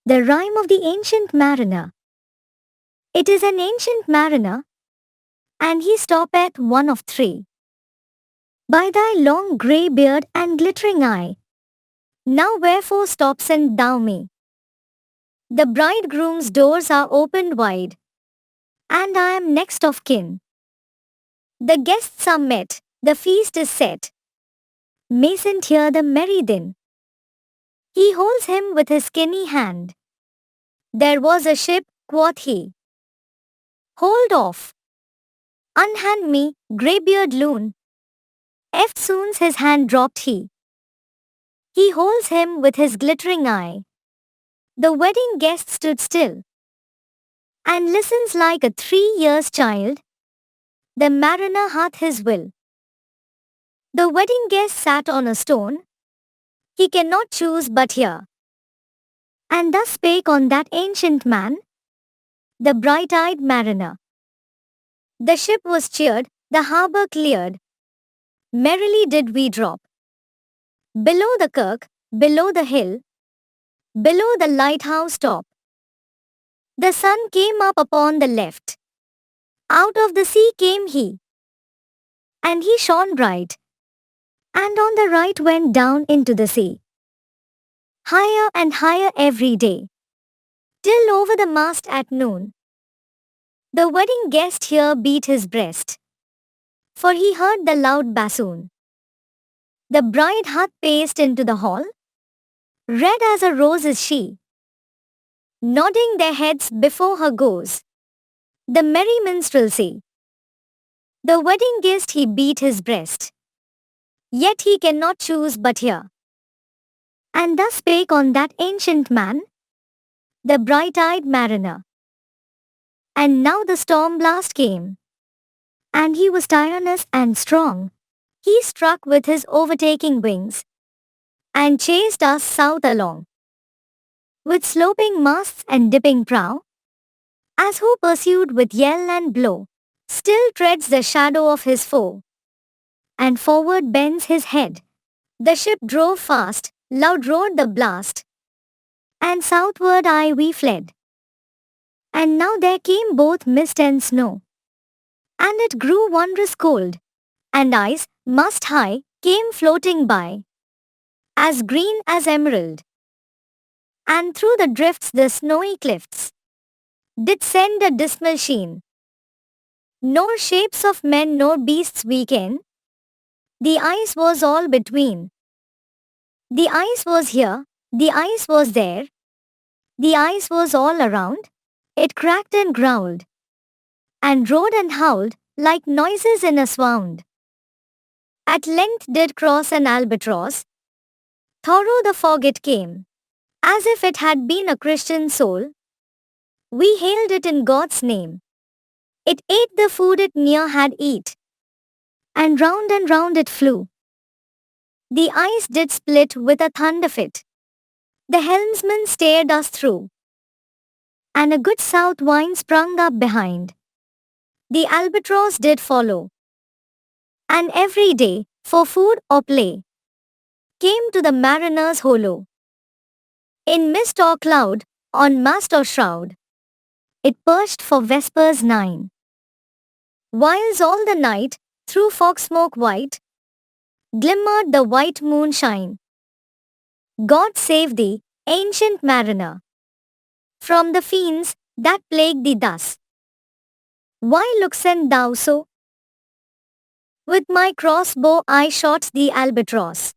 The Rhyme of the Ancient Mariner. It is an ancient mariner, and he stoppeth one of three. By thy long grey beard and glittering eye, now wherefore stopsest thou me? The bridegroom's doors are opened wide, and I am next of kin. The guests are met, the feast is set. Mayn't hear the merry din. He holds him with his skinny hand. There was a ship, quoth he. Hold off. Unhand me, greybeard loon. Eftsoons his hand dropped he. He holds him with his glittering eye. The wedding guest stood still and listens like a 3 years child. The mariner hath his will. The wedding guest sat on a stone. He cannot choose but hear. And thus spake on that ancient man, the bright-eyed mariner. The ship was cheered, the harbour cleared. Merrily did we drop. Below the kirk, below the hill, below the lighthouse top. The sun came up upon the left. Out of the sea came he. And he shone bright. And on the right went down into the sea. Higher and higher every day, till over the mast at noon. The wedding guest here beat his breast, for he heard the loud bassoon. The bride hath paced into the hall, red as a rose is she. Nodding their heads before her goes the merry minstrelsy. The wedding guest he beat his breast, yet he cannot choose but hear. And thus spake on that ancient man, the bright-eyed mariner. And now the storm blast came, and he was tyrannous and strong. He struck with his overtaking wings, and chased us south along. With sloping masts and dipping prow, as who pursued with yell and blow, still treads the shadow of his foe, and forward bends his head. The ship drove fast, loud roared the blast, and southward aye we fled. And now there came both mist and snow, and it grew wondrous cold, and ice, mast high, came floating by, as green as emerald. And through the drifts the snowy cliffs did send a dismal sheen. Nor shapes of men nor beasts we ken, the ice was all between. The ice was here, the ice was there, the ice was all around. It cracked and growled, and roared and howled, like noises in a swound. At length did cross an albatross. Thorough the fog it came, as if it had been a Christian soul. We hailed it in God's name. It ate the food it near had eat, and round it flew. The ice did split with a thunder fit. The helmsman stared us through, and a good south wind sprung up behind. The albatross did follow, and every day, for food or play, came to the mariner's hollow. In mist or cloud, on mast or shroud, it perched for vespers 9. Whiles all the night, through fog smoke white, glimmered the white moonshine. God save thee, ancient mariner, from the fiends that plague thee thus. Why look'st thou so? With my crossbow I shot the albatross.